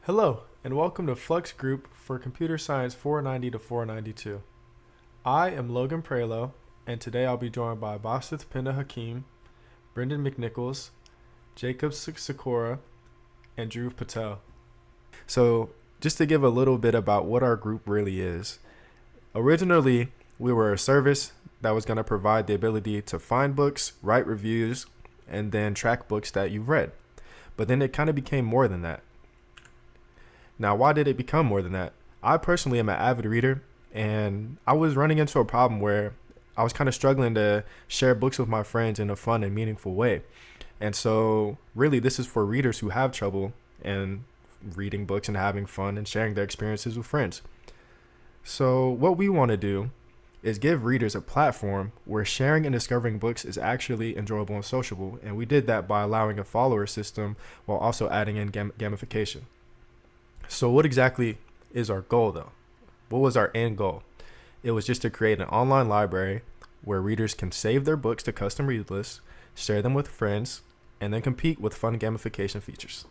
Hello, and welcome to Flux Group for Computer Science 490 to 492. I am Logan Prelo, and today I'll be joined by Basith Pinda Hakim, Brendan McNichols, Jacob Sikora, and Dhruv Patel. So, just to give a little bit about what our group really is. Originally, we were a service that was going to provide the ability to find books, write reviews, and then track books that you've read. But then it kind of became more than that. Now, why did it become more than that? I personally am an avid reader, and I was running into a problem where I was kind of struggling to share books with my friends in a fun and meaningful way. And so, really, this is for readers who have trouble in reading books and having fun and sharing their experiences with friends. So, what we want to do is give readers a platform where sharing and discovering books is actually enjoyable and sociable. And we did that by allowing a follower system while also adding in gamification. So what exactly is our goal, though? What was our end goal? It was just to create an online library where readers can save their books to custom read lists, share them with friends, and then compete with fun gamification features.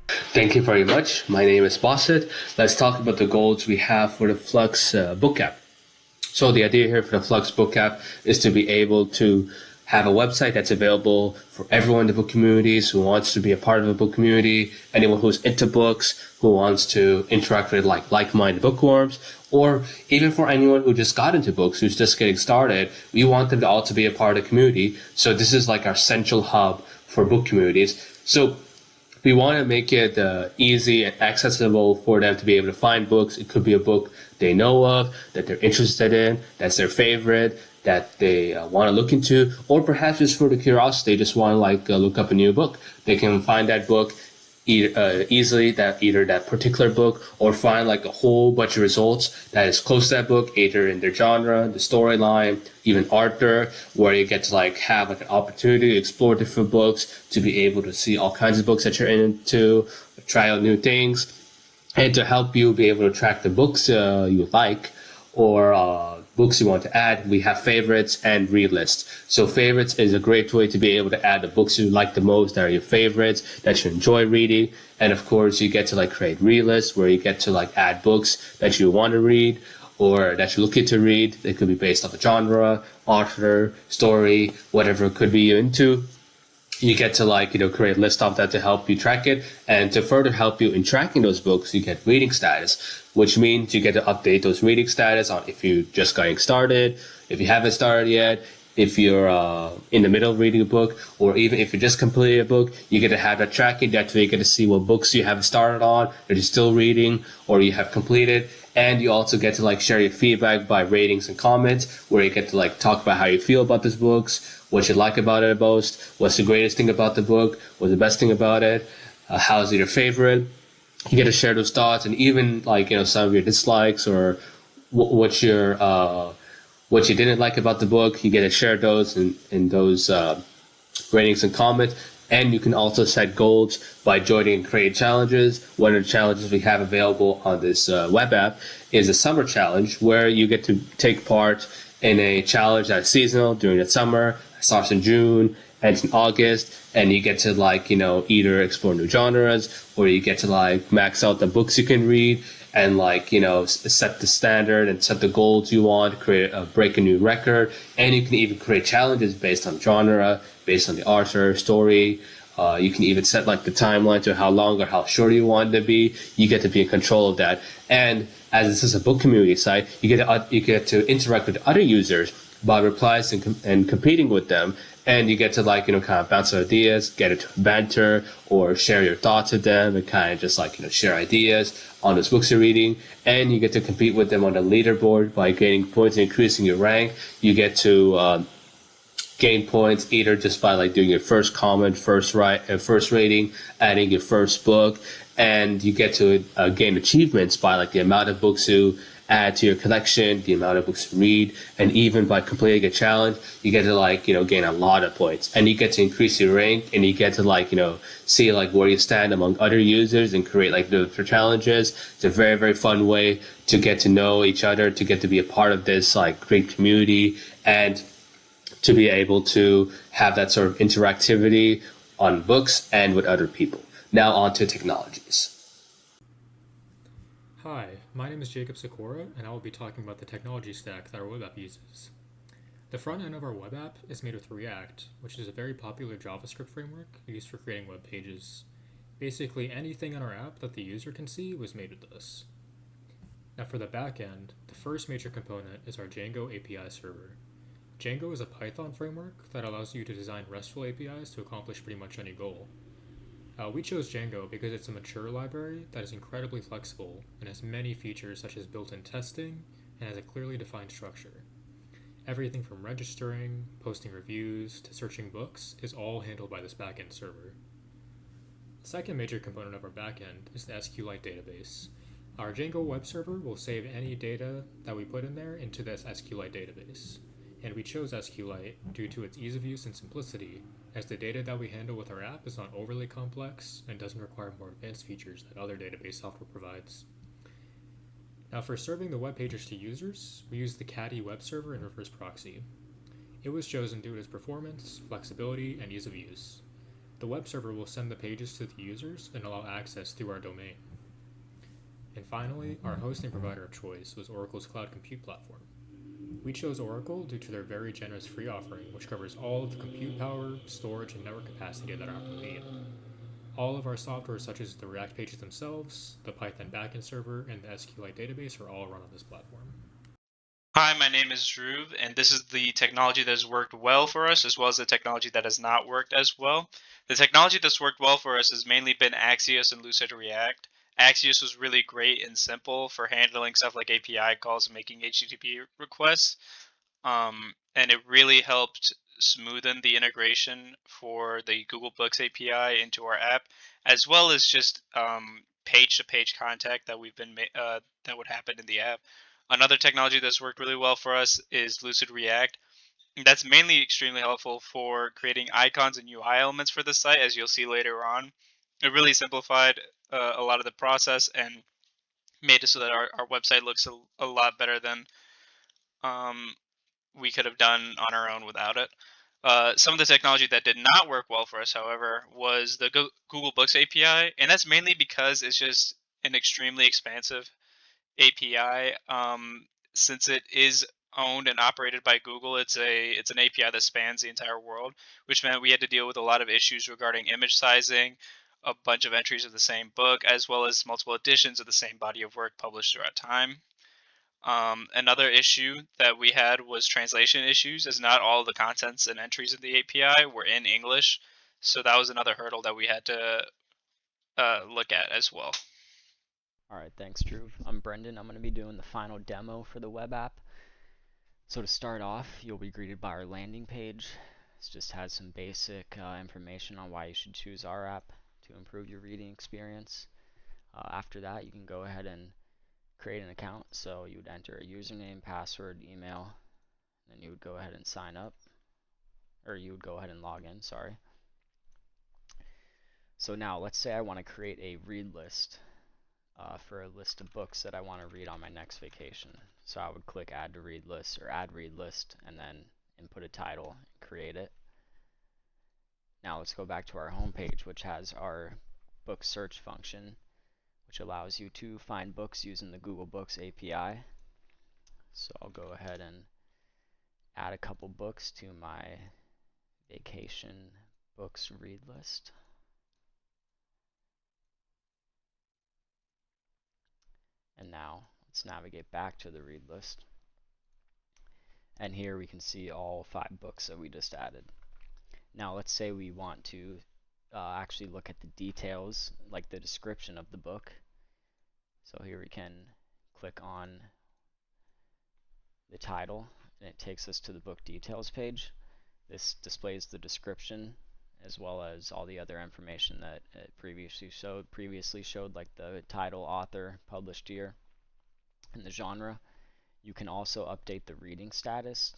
Thank you very much. My name is Basit. Let's talk about the goals we have for the Flux book app. So the idea here for the Flux book app is to be able to have a website that's available for everyone in the book communities who wants to be a part of a book community, anyone who's into books, who wants to interact with like-minded bookworms, or even for anyone who just got into books, who's just getting started. We want them to all to be a part of the community. So this is like our central hub for book communities. So we want to make it easy and accessible for them to be able to find books. It could be a book they know of, that they're interested in, that's their favorite, that they want to look into, or perhaps just for the curiosity, they just want to look up a new book. They can find that book easily, that either that particular book, or find like a whole bunch of results that is close to that book, either in their genre, the storyline, even author, where you get to have an opportunity to explore different books, to be able to see all kinds of books that you're into, try out new things, and to help you be able to track the books you like, or books you want to add. We have favorites and read lists. So favorites is a great way to be able to add the books you like the most, that are your favorites, that you enjoy reading. And of course, you get to create read lists where you get to add books that you want to read or that you're looking to read. They could be based off a genre, author, story, whatever it could be you into. You get to create a list of that to help you track it, and to further help you in tracking those books, you get reading status, which means you get to update those reading status on if you're just getting started, if you haven't started yet, if you're in the middle of reading a book, or even if you just completed a book. You get to have that tracking. That way you get to see what books you haven't started on, that you're still reading, or you have completed. And you also get to share your feedback by ratings and comments, where you get to talk about how you feel about these books, what you like about it most, what's the greatest thing about the book, what's the best thing about it, how's it your favorite. You get to share those thoughts, and even some of your dislikes, or what you didn't like about the book. You get to share those in those ratings and comments. And you can also set goals by joining and create challenges. One of the challenges we have available on this web app is a summer challenge, where you get to take part in a challenge that's seasonal during the summer. It starts in June, ends in August, and you get to either explore new genres, or you get to max out the books you can read, and set the standard and set the goals you want, break a new record. And you can even create challenges based on genre, based on the author, story. You can even set the timeline to how long or how short you want it to be. You get to be in control of that. And as this is a book community site, you get to interact with other users by replies and competing with them. And you get to kind of bounce ideas, get it to banter, or share your thoughts with them, and kind of just share ideas on those books you're reading. And you get to compete with them on the leaderboard by gaining points and increasing your rank. You get to gain points either just by doing your first comment, first rating, adding your first book, and you get to gain achievements by the amount of books you add to your collection, the amount of books you read, and even by completing a challenge, you get to gain a lot of points, and you get to increase your rank, and you get to see where you stand among other users and create the challenges. It's a very, very fun way to get to know each other, to get to be a part of this great community, and to be able to have that sort of interactivity on books and with other people. Now on to technologies. Hi, my name is Jacob Sikora, and I will be talking about the technology stack that our web app uses. The front end of our web app is made with React, which is a very popular JavaScript framework used for creating web pages. Basically, anything in our app that the user can see was made with this. Now, for the back end, the first major component is our Django API server. Django is a Python framework that allows you to design RESTful APIs to accomplish pretty much any goal. We chose Django because it's a mature library that is incredibly flexible and has many features such as built in testing and has a clearly defined structure. Everything from registering, posting reviews, to searching books is all handled by this backend server. The second major component of our backend is the SQLite database. Our Django web server will save any data that we put in there into this SQLite database. And we chose SQLite due to its ease of use and simplicity, as the data that we handle with our app is not overly complex and doesn't require more advanced features that other database software provides. Now, for serving the web pages to users, we use the Caddy web server and reverse proxy. It was chosen due to its performance, flexibility, and ease of use. The web server will send the pages to the users and allow access through our domain. And finally, our hosting provider of choice was Oracle's cloud compute platform. We chose Oracle due to their very generous free offering, which covers all of the compute power, storage, and network capacity that our app will need. All of our software, such as the React pages themselves, the Python backend server, and the SQLite database, are all run on this platform. Hi, my name is Dhruv, and this is the technology that has worked well for us, as well as the technology that has not worked as well. The technology that's worked well for us has mainly been Axios and Lucid React. Axios was really great and simple for handling stuff like API calls and making HTTP requests. And it really helped smoothen the integration for the Google Books API into our app, as well as just page-to-page contact that that would happen in the app. Another technology that's worked really well for us is Lucid React. That's mainly extremely helpful for creating icons and UI elements for the site, as you'll see later on. It really simplified a lot of the process and made it so that our website looks a lot better than um, we could have done on our own without it. Some of the technology that did not work well for us, however, was the Google Books API, and that's mainly because it's just an extremely expansive API. Since it is owned and operated by Google, it's an API that spans the entire world, which meant we had to deal with a lot of issues regarding image sizing, a bunch of entries of the same book, as well as multiple editions of the same body of work published throughout time. Another issue that we had was translation issues, as not all the contents and entries in the API were in English. So that was another hurdle that we had to look at as well. Alright, thanks Drew. I'm Brendan. I'm going to be doing the final demo for the web app. So to start off, you'll be greeted by our landing page. This just has some basic information on why you should choose our app to improve your reading experience. After that, you can go ahead and create an account. So you would enter a username, password, email, and then you would go ahead and sign up. Or you would go ahead and log in, sorry. So now, let's say I want to create a read list. For a list of books that I want to read on my next vacation. So I would click add to read list or add read list and then input a title and create it. Now let's go back to our home page, which has our book search function, which allows you to find books using the Google Books API. So I'll go ahead and add a couple books to my vacation books read list. And now let's navigate back to the read list. And here we can see all 5 books that we just added. Now let's say we want to actually look at the details, like the description of the book. So here we can click on the title and it takes us to the book details page. This displays the description as well as all the other information that it previously showed, like the title, author, published year, and the genre. You can also update the reading status,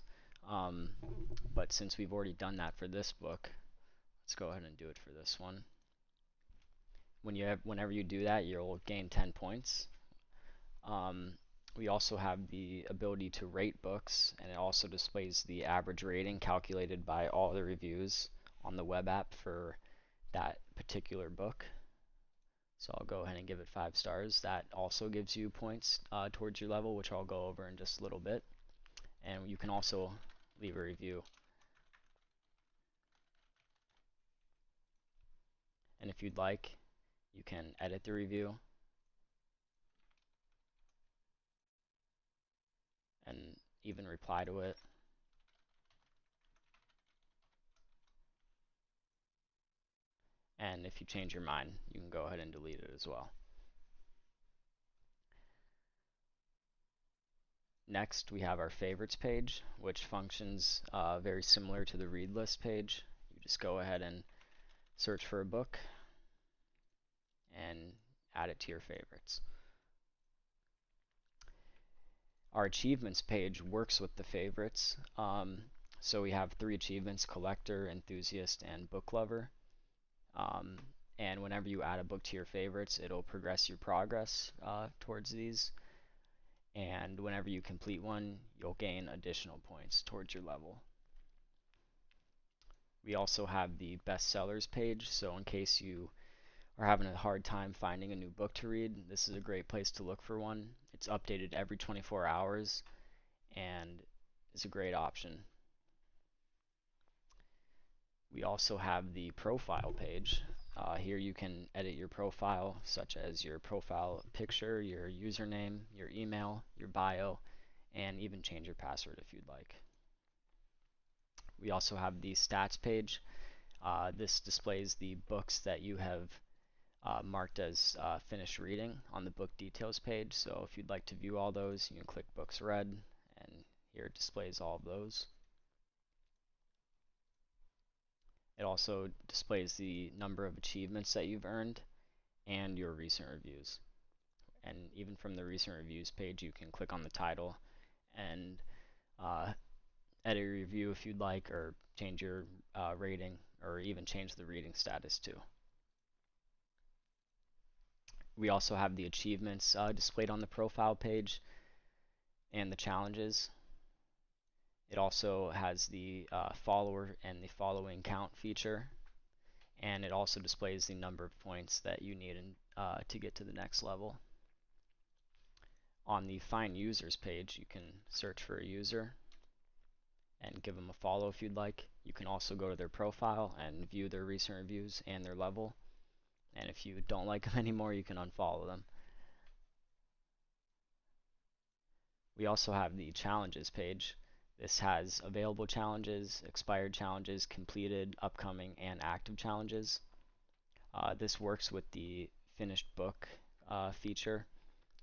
but since we've already done that for this book, let's go ahead and do it for this one. Whenever you do that, you'll gain 10 points. We also have the ability to rate books, and it also displays the average rating calculated by all the reviews on the web app for that particular book. So I'll go ahead and give it 5 stars. That also gives you points towards your level, which I'll go over in just a little bit. And you can also leave a review. And if you'd like, you can edit the review and even reply to it. And if you change your mind, you can go ahead and delete it as well. Next, we have our favorites page, which functions very similar to the read list page. You just go ahead and search for a book and add it to your favorites. Our achievements page works with the favorites. So we have 3 achievements: collector, enthusiast, and book lover. And whenever you add a book to your favorites, it'll progress your progress towards these. And whenever you complete one, you'll gain additional points towards your level. We also have the bestsellers page, so in case you are having a hard time finding a new book to read, this is a great place to look for one. It's updated every 24 hours and is a great option. We also have the profile page. Here you can edit your profile, such as your profile picture, your username, your email, your bio, and even change your password if you'd like. We also have the stats page. This displays the books that you have marked as finished reading on the book details page. So if you'd like to view all those, you can click books read, and here it displays all of those. It also displays the number of achievements that you've earned and your recent reviews. And even from the recent reviews page, you can click on the title and edit your review if you'd like, or change your rating, or even change the reading status too. We also have the achievements displayed on the profile page and the challenges. It also has the follower and the following count feature, and it also displays the number of points that you need to get to the next level. On the Find Users page, you can search for a user and give them a follow if you'd like. You can also go to their profile and view their recent reviews and their level. And if you don't like them anymore, you can unfollow them. We also have the challenges page. This has available challenges, expired challenges, completed, upcoming, and active challenges. This works with the finished book feature.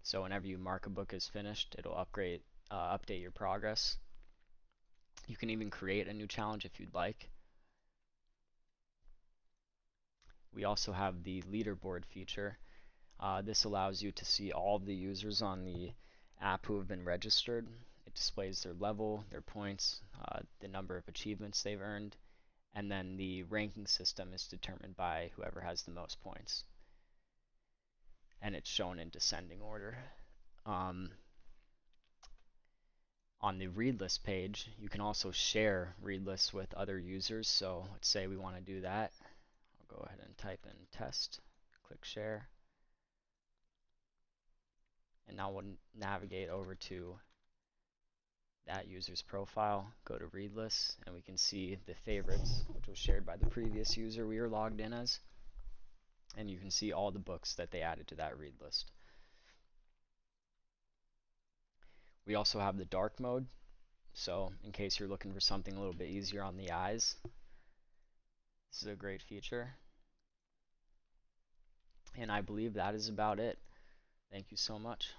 So whenever you mark a book as finished, it'll update your progress. You can even create a new challenge if you'd like. We also have the leaderboard feature. This allows you to see all of the users on the app who have been registered. It displays their level, their points, the number of achievements they've earned, and then the ranking system is determined by whoever has the most points. And it's shown in descending order. On the read list page, you can also share read lists with other users. So let's say we want to do that. I'll go ahead and type in test, click share. And now we'll navigate over to that user's profile, go to read lists, and we can see the favorites, which was shared by the previous user we were logged in as. And you can see all the books that they added to that read list. We also have the dark mode. So in case you're looking for something a little bit easier on the eyes, this is a great feature. And I believe that is about it. Thank you so much.